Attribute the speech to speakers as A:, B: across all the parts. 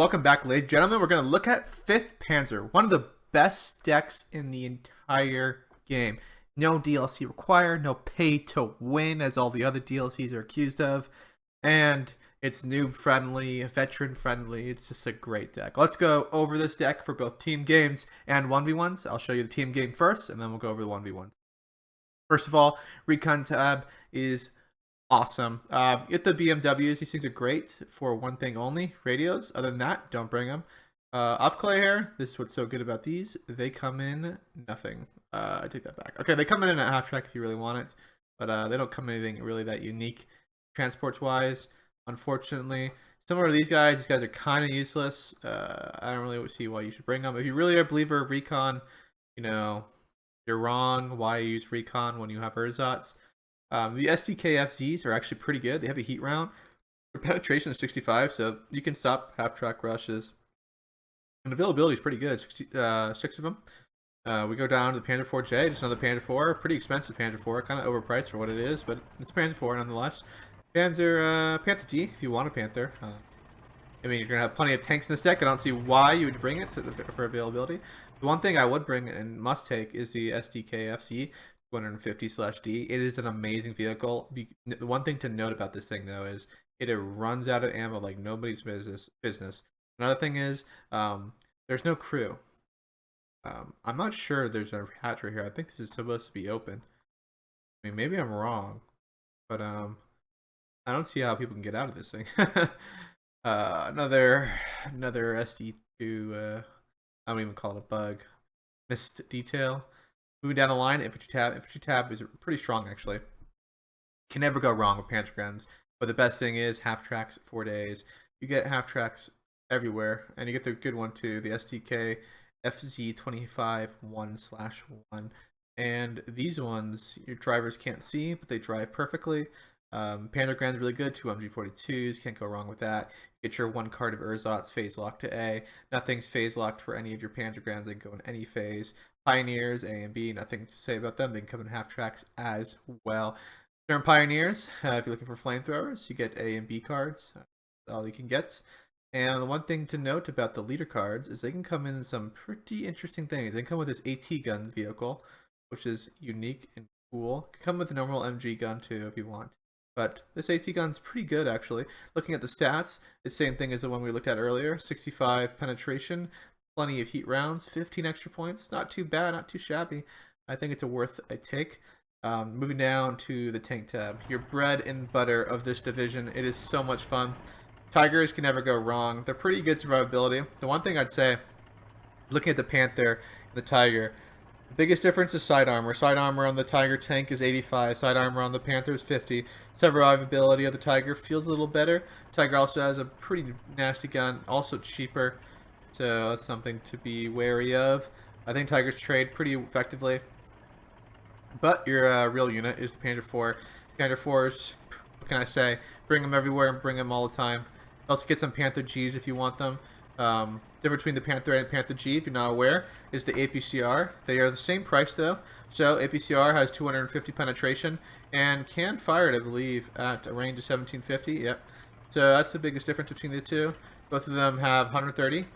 A: welcome back, ladies and gentlemen. We're going to look at 5th Panzer, one of the best decks in the entire game. No DLC required, no pay to win as all the other DLCs are accused of, and it's noob friendly, veteran friendly. It's just a great deck. Let's go over this deck for both team games and 1v1s. I'll show you the team game first, and then we'll go over the 1v1s. First of all, Recon tab is awesome. Get the BMWs. These things are great for one thing only, radios. Other than that, don't bring them. Off clay here, this is what's so good about these. They come in nothing. I take that back. Okay, they come in a half track if you really want it, but they don't come in anything really that unique transports wise, unfortunately. Similar to these guys are kind of useless. I don't really see why you should bring them. If you really are a believer of Recon, you know, you're wrong. Why use Recon when you have ersatz? The SDKFZs are actually pretty good. They have a heat round. Their penetration is 65, so you can stop half-track rushes. And availability is pretty good, 6 of them. We go down to the Panzer 4J, just another Panzer 4. Pretty expensive Panzer 4, kind of overpriced for what it is, but it's Panzer 4 nonetheless. Panther D, if you want a Panther. I mean, you're going to have plenty of tanks in this deck. I don't see why you would bring it for availability. The one thing I would bring and must take is the SDKFZ 250/D. It is an amazing vehicle. The one thing to note about this thing, though, is it runs out of ammo like nobody's business. Another thing is, there's no crew. I'm not sure there's a hatch right here. I think this is supposed to be open. I mean, maybe I'm wrong, but I don't see how people can get out of this thing. Another SD2. I don't even call it a bug. Missed detail. Moving down the line, Infantry tab. Infantry tab is pretty strong, actually. Can never go wrong with Panzer guns. But the best thing is half tracks, 4 days. You get half tracks everywhere, and you get the good one too, the STK FZ25 1/1. And these ones, your drivers can't see, but they drive perfectly. Panzer Grand's really good. 2 MG42s, can't go wrong with that. Get your 1 card of ersatz phase locked to A. Nothing's phase locked for any of your Panzer Grands. They can go in any phase. Pioneers, A and B, nothing to say about them. They can come in half tracks as well. Certain Pioneers, if you're looking for flamethrowers, you get A and B cards. That's all you can get. And the one thing to note about the leader cards is they can come in some pretty interesting things. They can come with this AT gun vehicle, which is unique and cool. Can come with a normal MG gun too if you want. But this AT gun's pretty good, actually. Looking at the stats, it's the same thing as the one we looked at earlier. 65 penetration, plenty of heat rounds, 15 extra points. Not too bad, not too shabby. I think it's worth a take. Moving down to the tank tab. Your bread and butter of this division. It is so much fun. Tigers can never go wrong. They're pretty good survivability. The one thing I'd say, looking at the Panther and the Tiger, the biggest difference is side armor. Side armor on the Tiger tank is 85. Side armor on the Panther is 50. Survivability of the Tiger feels a little better. Tiger also has a pretty nasty gun, also cheaper. So that's something to be wary of. I think Tigers trade pretty effectively. But your real unit is the Panzer 4. Panzer 4s, what can I say? Bring them everywhere and bring them all the time. Also get some Panther Gs if you want them. Difference between the Panther and Panther G, if you're not aware, is the APCR. They are the same price though. So APCR has 250 penetration and can fire it, I believe, at a range of 1750. Yep. So that's the biggest difference between the two. Both of them have 130.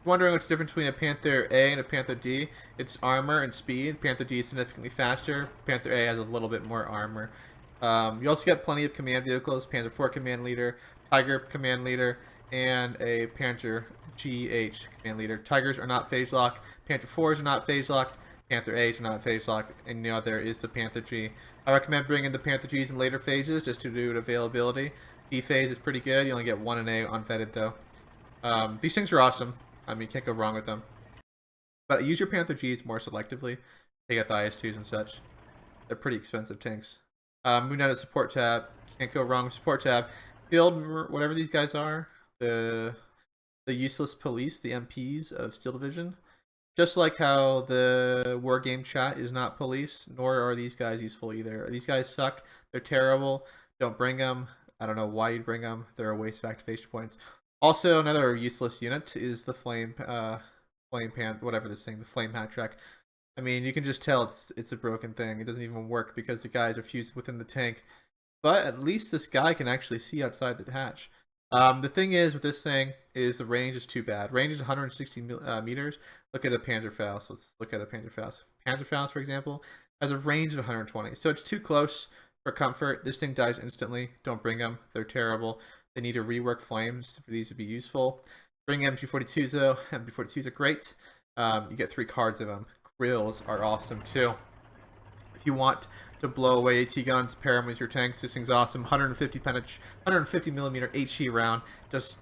A: Wondering what's the difference between a Panther A and a Panther D? It's armor and speed. Panther D is significantly faster. Panther A has a little bit more armor. You also get plenty of command vehicles. Panzer 4 command leader, Tiger command leader, and a Panther GH command leader. Tigers are not phase locked. Panther 4s are not phase locked. Panther A's are not phase locked. And the other is the Panther G. I recommend bringing the Panther G's in later phases just to do availability. B phase is pretty good. You only get 1 and A unvetted though. These things are awesome. I mean, you can't go wrong with them. But use your Panther Gs more selectively. They got the IS-2s and such. They're pretty expensive tanks. Moving down to the support tab. Can't go wrong with support tab. Field, whatever these guys are. The useless police, the MPs of Steel Division. Just like how the war game chat is not police, nor are these guys useful either. These guys suck. They're terrible. Don't bring them. I don't know why you'd bring them. They're a waste of activation points. Also, another useless unit is the flame pan, whatever this thing, the flame hat track. I mean, you can just tell it's a broken thing. It doesn't even work because the guys are fused within the tank. But at least this guy can actually see outside the hatch. The thing is with this thing is the range is too bad. Range is 160 meters. Look at a Panzerfaust. Let's look at a Panzerfaust. Panzerfaust, for example, has a range of 120. So it's too close for comfort. This thing dies instantly. Don't bring them. They're terrible. They need to rework flames for these to be useful. Bring MG42s though. MG42s are great. You get 3 cards of them. Grills are awesome too. If you want to blow away AT guns, pair them with your tanks. This thing's awesome. 150 millimeter HE round. Just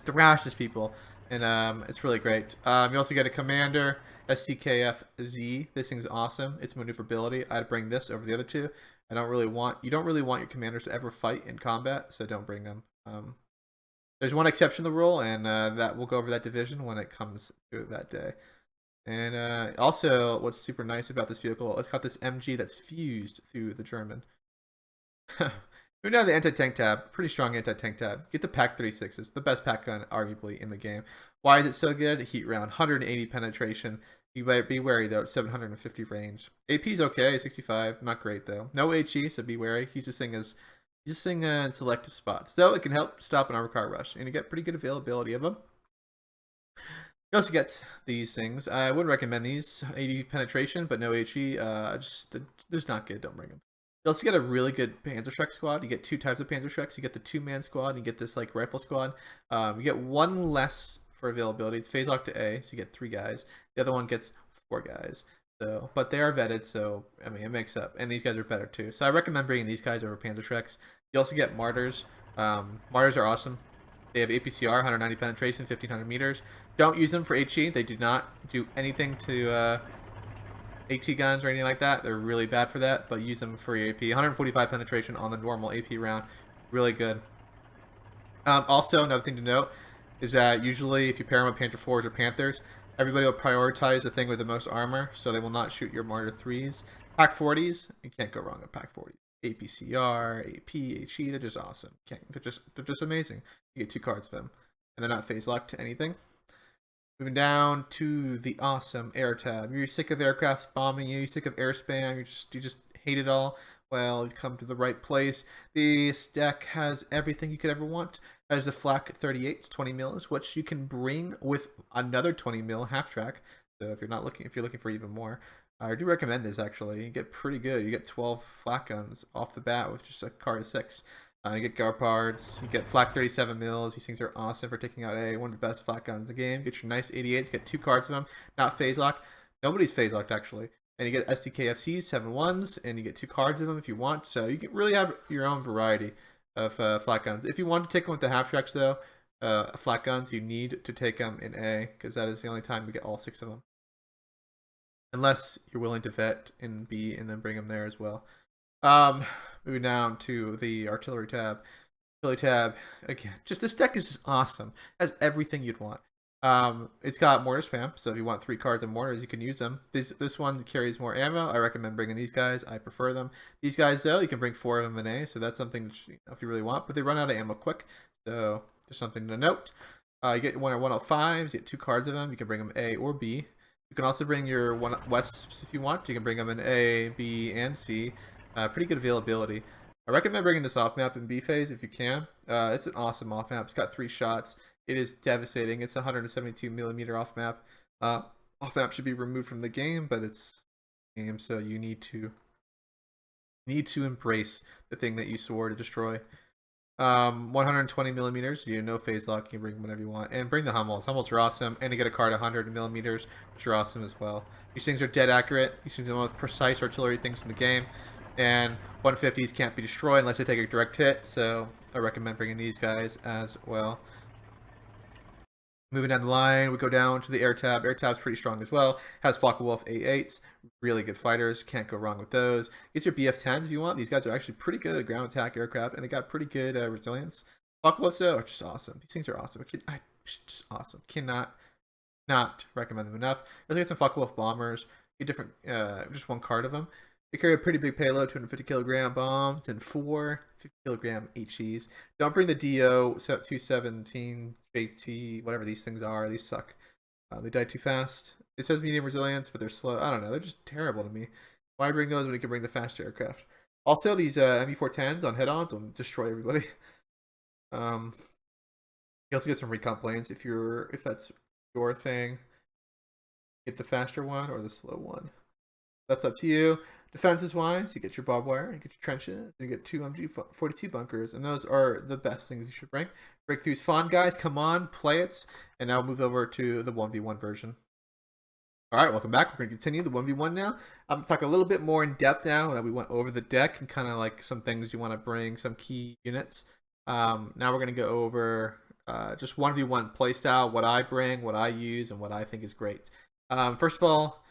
A: thrashes people, and it's really great. You also get a commander STKFZ. This thing's awesome. Its maneuverability. I'd bring this over the other two. You don't really want your commanders to ever fight in combat, so don't bring them. There's one exception to the rule, and that we'll go over that division when it comes to that day. And also, what's super nice about this vehicle, it's got this MG that's fused through the German. Moving down the anti-tank tab, pretty strong anti-tank tab. Get the PaK 36s, the best PaK gun arguably in the game. Why is it so good? Heat round, 180 penetration. You better be wary though, 750 range. AP's okay, 65, not great though. No HE, so be wary. He's just saying in selective spots. Though it can help stop an armored car rush, and you get pretty good availability of them. You also get these things. I wouldn't recommend these. 80 penetration, but no HE. Just not good. Don't bring them. You also get a really good Panzerschreck squad. You get 2 types of Panzerschrecks. You get the 2-man squad, and you get this like rifle squad. You get 1 less for availability. It's phase lock to A, so you get 3 guys. The other one gets 4 guys. So, but they are vetted, so I mean it makes up. And these guys are better too. So I recommend bringing these guys over Panzerschrecks. You also get Martyrs. Martyrs are awesome. They have APCR, 190 penetration, 1500 meters. Don't use them for HE. They do not do anything to AT guns or anything like that. They're really bad for that, but use them for your AP. 145 penetration on the normal AP round. Really good. Also, another thing to note is that usually if you pair them with Panther 4s or Panthers, everybody will prioritize the thing with the most armor, so they will not shoot your Martyr 3s. PaK 40s, you can't go wrong with PaK 40s. APCR, AP, HE, they're just awesome. They're just amazing. You get 2 cards of them, and they're not phase locked to anything. Moving down to the awesome air tab. You're sick of aircraft bombing you. You're sick of air spam. You just hate it all. Well, you've come to the right place. This deck has everything you could ever want. It has the Flak 38, 20 mils, which you can bring with another 20 mil half track. So if you're looking for even more, I do recommend this actually. You get pretty good. You get 12 flak guns off the bat with just a card of 6. You get Garpards, you get Flak 37 mils. These things are awesome for taking out one of the best flak guns in the game. Get your nice 88s, get 2 cards of them, not phase locked. Nobody's phase locked actually. And you get SDKFCs, 7-1s, and you get 2 cards of them if you want. So you can really have your own variety of flak guns. If you want to take them with the half tracks though, flak guns, you need to take them in A, because that is the only time we get all 6 of them. Unless you're willing to vet in B and then bring them there as well. Moving down to the artillery tab. Artillery tab, again, this deck is just awesome. It has everything you'd want. It's got mortar spam, so if you want 3 cards of mortars, you can use them. This one carries more ammo. I recommend bringing these guys. I prefer them. These guys, though, you can bring 4 of them in A, so that's something that if you really want. But they run out of ammo quick, so just something to note. You get 1 or 105s. You get 2 cards of them. You can bring them A or B. You can also bring your Wests if you want. You can bring them in A, B, and C. Pretty good availability. I recommend bringing this off map in B phase if you can. It's an awesome off map. It's got 3 shots. It is devastating. It's 172 millimeter off map. Off map should be removed from the game, but it's game, so you need to embrace the thing that you swore to destroy. 120 millimeters. You no phase lock. You can bring whenever you want, and bring the Hummels. Hummels are awesome, and you get a card 100 millimeters, which are awesome as well. These things are dead accurate. These things are the most precise artillery things in the game, and 150s can't be destroyed unless they take a direct hit. So I recommend bringing these guys as well. Moving down the line, we go down to the air tab. Air tab's pretty strong as well. Has Focke-Wulf A8s. Really good fighters. Can't go wrong with those. Get your BF-10s if you want. These guys are actually pretty good at ground attack aircraft, and they got pretty good resilience. Focke-Wulfs, though, are just awesome. These things are awesome. Just awesome. Cannot not recommend them enough. You also get some Focke-Wulf bombers. Get different, just 1 card of them. They carry a pretty big payload, 250 kilogram bombs, and 4 50 kilogram HEs. Don't bring the DO 217 JT, whatever these things are. These suck. They die too fast. It says medium resilience, but they're slow. I don't know. They're just terrible to me. Why bring those when you can bring the faster aircraft? Also, these ME410s on head-ons will destroy everybody. You also get some recon planes if that's your thing. Get the faster one or the slow one. That's up to you. Defenses wise, you get your barbed wire, you get your trenches, you get 2 MG42 bunkers, and those are the best things you should bring. Breakthrough's fun, guys. Come on, play it. And now move over to the 1v1 version. Alright, welcome back. We're going to continue the 1v1 now. I'm going to talk a little bit more in depth now that we went over the deck and kind of like some things you want to bring, some key units. Now we're going to go over just 1v1 playstyle, what I bring, what I use, and what I think is great. First of all,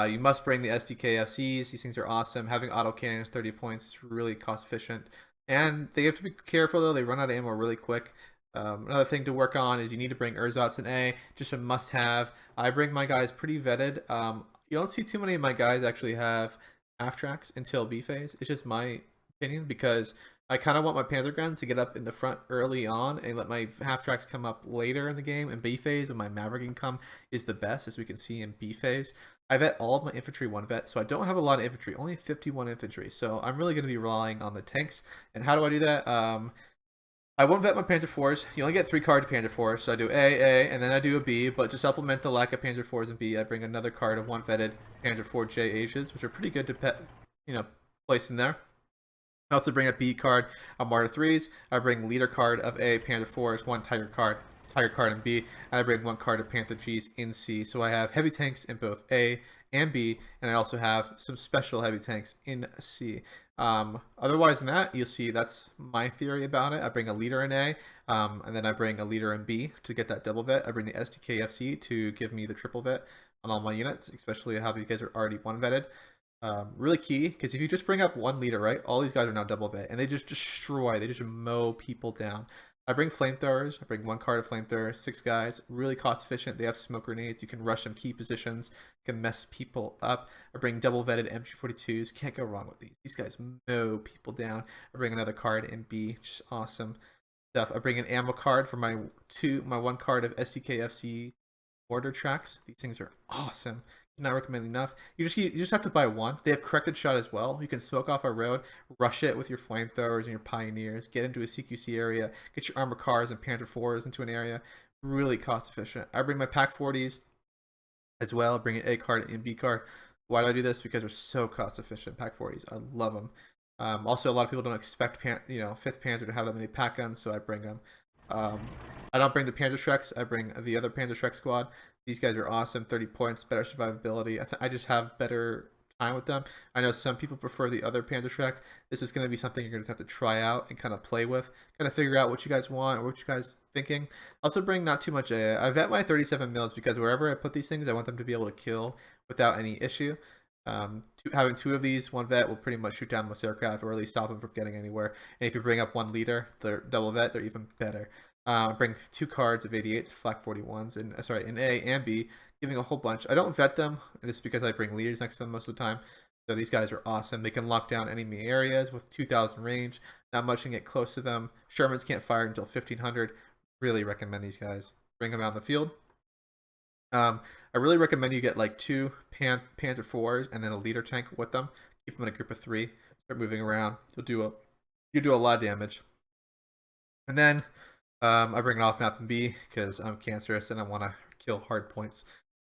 A: you must bring the SDKFCs. These things are awesome. Having auto cannons, 30 points, is really cost efficient. And they have to be careful though, they run out of ammo really quick. Another thing to work on is you need to bring ersatz and A, just a must have. I bring my guys pretty vetted. You don't see too many of my guys actually have half tracks until B phase. It's just my opinion because I kind of want my Panzer guns to get up in the front early on and let my half tracks come up later in the game. And B phase, when my Maverick income is the best, as we can see in B phase. I vet all of my infantry 1 vet, so I don't have a lot of infantry, only 51 infantry. So I'm really going to be relying on the tanks. And how do I do that? I 1 vet my Panzer IVs. You only get 3 cards of Panzer IVs, so I do A, and then I do a B. But to supplement the lack of Panzer IVs and B, I bring another card of 1 vetted Panzer IV J Asias, which are pretty good to place in there. I also bring a B card of Martyr 3s. I bring leader card of A, Panther 4s, 1 Tiger card in B, and I bring 1 card of Panther Gs in C. So I have heavy tanks in both A and B, and I also have some special heavy tanks in C. Otherwise than that, you'll see that's my theory about it. I bring a leader in A, and then I bring a leader in B to get that double vet. I bring the SDKFC to give me the triple vet on all my units, especially how these guys are already 1 vetted. Really key, because if you just bring up 1 leader, right, all these guys are now double vet, and they just destroy, they just mow people down. I bring flamethrowers. I bring 1 card of flamethrower, 6 guys, really cost efficient. They have smoke grenades. You can rush some key positions, can mess people up. I bring double vetted MG42s. Can't go wrong with these. These guys mow people down. I bring another card in B, just awesome stuff. I bring an ammo card for my 1 card of SDKFC mortar tracks. These things are awesome. Not recommend enough. You just have to buy 1. They have corrected shot as well. You can smoke off a road, rush it with your flamethrowers and your pioneers, get into a CQC area, get your armor cars and Panther 4s into an area. Really cost efficient. I bring my Pack 40s as well. Bring an A card and B card. Why do I do this? Because they're so cost efficient. Pack 40s, I love them. Also, a lot of people don't expect 5th Panzer to have that many pack guns, so I bring them. I don't bring the Panzer Shreks. I bring the other Panzer Shrek squad. These guys are awesome. 30 points, better survivability. I just have better time with them. I know some people prefer the other Panzer Shrek. This is going to be something you're going to have to try out and kind of play with. Kind of figure out what you guys want or what you guys thinking. Also bring not too much AA. I vet my 37 mils because wherever I put these things, I want them to be able to kill without any issue. Having 2 of these, 1 vet will pretty much shoot down most aircraft or at least stop them from getting anywhere. And if you bring up 1 leader, they're double vet, they're even better. Bring 2 cards of 88s, flak 41s, in A and B, giving a whole bunch. I don't vet them. This is because I bring leaders next to them most of the time. So these guys are awesome. They can lock down enemy areas with 2,000 range. Not much can get close to them. Shermans can't fire until 1,500. Really recommend these guys. Bring them out in the field. I really recommend you get like 2 Panther 4s and then a leader tank with them. Keep them in a group of 3. Start moving around. You'll do a lot of damage. And then I bring it off map in B because I'm cancerous and I want to kill hard points.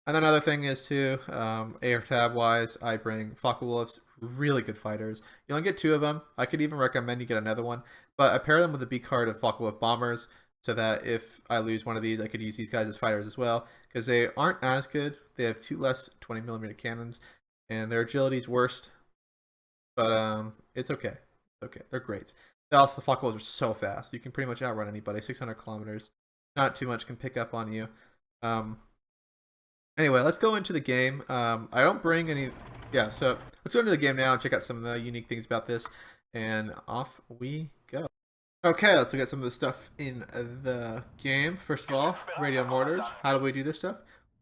A: And then another thing is too, AR tab wise, I bring Focke-Wulfs, really good fighters. You only get 2 of them. I could even recommend you get another one, but I pair them with a B card of Focke-Wulf bombers so that if I lose one of these, I could use these guys as fighters as well because they aren't as good. They have 2 less 20mm cannons and their agility's worst, but it's okay. Okay, they're great. Also, the Focke-Wulfs are so fast. You can pretty much outrun anybody. 600 kilometers. Not too much can pick up on you. Anyway, let's go into the game. I don't bring any... Yeah, so let's go into the game now and check out some of the unique things about this. And off we go. Okay, let's look at some of the stuff in the game. First of all, radio mortars. How do we do this stuff?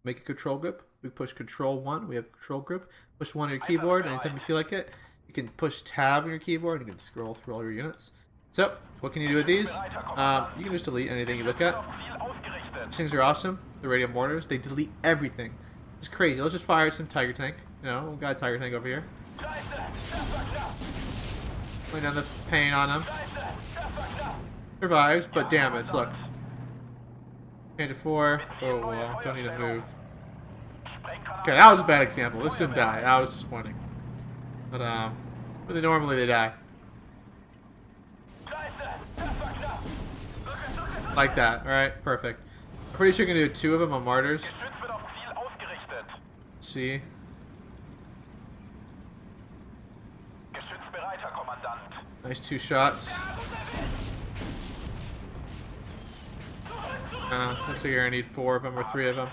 A: Make a control group. We push control 1. We have control group. Push 1 on your keyboard anytime you feel like it. You can push tab on your keyboard. You can scroll through all your units. So, what can you do with these? You can just delete anything you look at. These things are awesome. The radio mortars, they delete everything. It's crazy. Let's just fire some Tiger tank. You know, we got a Tiger tank over here. Laying down the pain on him. Survives, but damage. Look. Change to 4. Oh, well, don't need to move. Okay, that was a bad example. This didn't die. That was disappointing. But, really normally they die. Like that. Alright, perfect. I'm pretty sure you can do 2 of them on martyrs. Let's see. Nice 2 shots. Looks like you're gonna need 4 of them or 3 of them.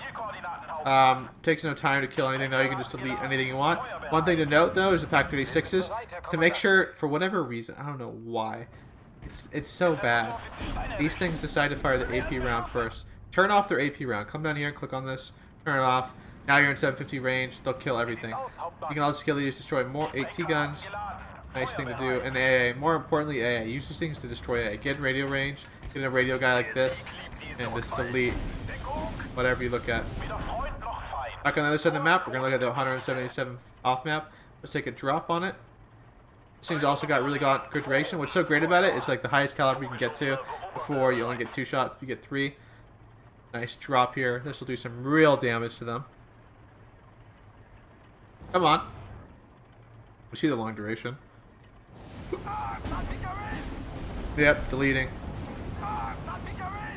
A: Takes no time to kill anything though. You can just delete anything you want. One thing to note though is the Pack 36s. To make sure, for whatever reason, I don't know why, it's so bad. These things decide to fire the AP round first. Turn off their AP round. Come down here and click on this. Turn it off. Now you're in 750 range. They'll kill everything. You can also kill these, destroy more AT guns. Nice thing to do. And AA. More importantly, AA. Use these things to destroy AA. Get in radio range. Get in a radio guy like this. And just delete whatever you look at. Back on the other side of the map, we're going to look at the 177 off map. Let's take a drop on it. This thing's also got really good duration. What's so great about it, it's like the highest caliber you can get to. Before, you only get 2 shots, you get 3. Nice drop here. This will do some real damage to them. Come on. We see the long duration. Yep, deleting.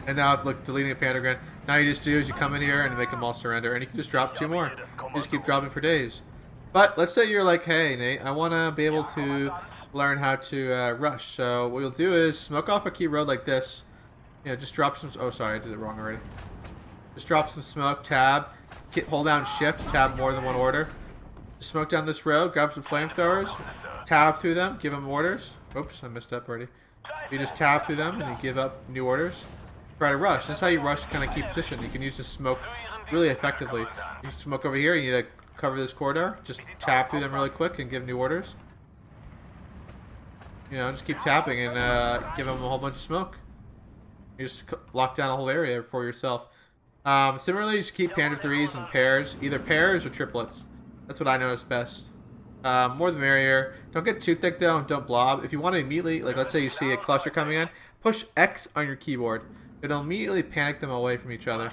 A: And now, look, deleting a Panzer. Now you just do is you come in here and make them all surrender, and you can just drop 2 more. You just keep dropping for days. But let's say you're like, hey, Nate, I want to be able to learn how to rush. So what you'll do is smoke off a key road like this. You know, just drop some. Oh, sorry, I did it wrong already. Just drop some smoke. Tab. Hold down Shift. Tab more than one order. Just smoke down this road. Grab some flamethrowers. Tab through them. Give them orders. Oops, I messed up already. You just tab through them and you give up new orders. Try to rush. That's how you rush. Kind of keep position. You can use this smoke really effectively. You smoke over here. You need to cover this corridor. Just tap through them really quick and give new orders. You know, just keep tapping and give them a whole bunch of smoke. You just lock down a whole area for yourself. Similarly, just keep Panzer 3s in pairs, either pairs or triplets. That's what I notice best. More the merrier. Don't get too thick though, and don't blob. If you want to immediately, like let's say you see a cluster coming in, push X on your keyboard. It'll immediately panic them away from each other.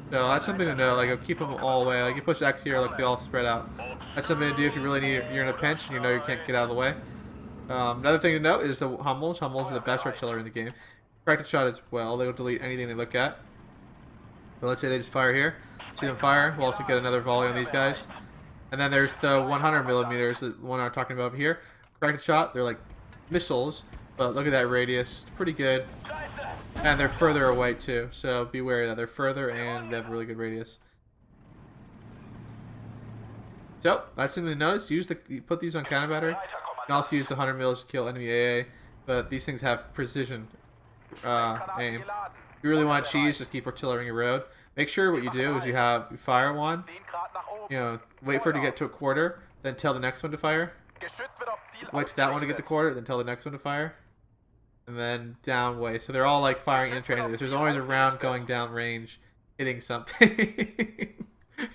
A: So that's something to know. Like, it'll keep them all away. Like, you push X here, like they all spread out. That's something to do if you really need. You're in a pinch and you know you can't get out of the way. Another thing to note is the Hummels. Hummels are the best artillery in the game. Practice shot as well. They will delete anything they look at. So let's say they just fire here. See them fire. We'll also get another volley on these guys. And then there's the 100 millimeters, the one I'm talking about over here. Practice shot. They're like missiles, but look at that radius. It's pretty good. And they're further away too, so be wary of that. They're further and they have a really good radius. So that's something to notice. Put these on counter battery. You can also use the 100 mils to kill enemy AA, but these things have precision aim. If you really want cheese, just keep artillerying your road. Make sure what you do is you fire one, you know, wait for it to get to a quarter, then tell the next one to fire. Wait for that one to get the quarter, then tell the next one to fire. And then down way. So they're all like firing in transit. There's always a round going down range, hitting something.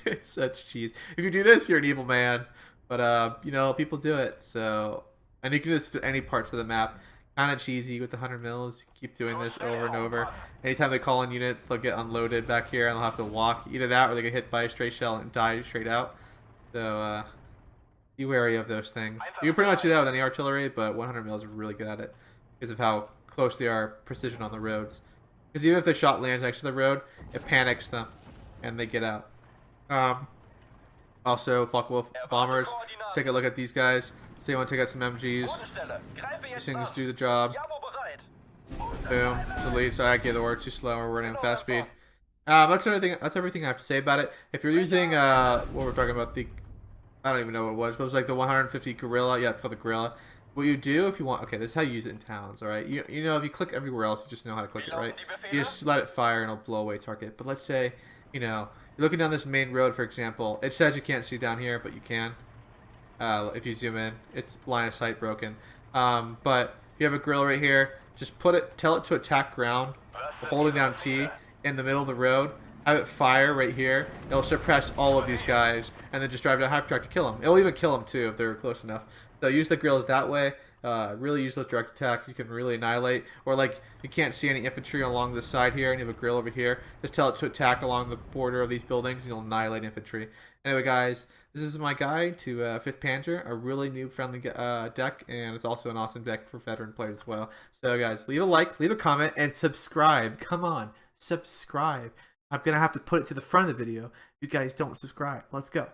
A: It's such cheese. If you do this, you're an evil man. But you know, people do it. So, and you can just do any parts of the map. Kind of cheesy with the 100 mils. Keep doing this over and over. Anytime they call in units, they'll get unloaded back here and they'll have to walk. Either that or they get hit by a stray shell and die straight out. So be wary of those things. You can pretty much do that with any artillery, but 100 mils are really good at it because of how close they are precision on the roads. Because even if the shot lands next to the road, it panics them and they get out. Also, Focke-Wulf bombers. Take a look at these guys. So you want to take out some MGs. These things do the job. Boom. Delete. So I gave the order too slow. We're running fast speed. That's everything I have to say about it. If you're using what we're talking about, I don't even know what it was, but it was like the 150 Gorilla. Yeah, it's called the Gorilla. What you do if you want, okay, this is how you use it in towns, alright? You know, if you click everywhere else, you just know how to click it, right? You just let it fire and it'll blow away target. But let's say, you know, you're looking down this main road, for example. It says you can't see down here, but you can. If you zoom in, it's line of sight broken. But if you have a grill right here, just tell it to attack ground, holding down T in the middle of the road. Have it fire right here. It'll suppress all of these guys, and then just drive to a hyper truck to kill them. It'll even kill them too if they're close enough. So use the grills that way, Really useless direct attacks. You can really annihilate, or like you can't see any infantry along the side here, and you have a grill over here. Just tell it to attack along the border of these buildings, and you'll annihilate infantry. Anyway, guys, this is my guide to 5th Panzer, a really new friendly deck, and it's also an awesome deck for veteran players as well. So, guys, leave a like, leave a comment, and subscribe. Come on, subscribe. I'm gonna have to put it to the front of the video. You guys don't subscribe. Let's go.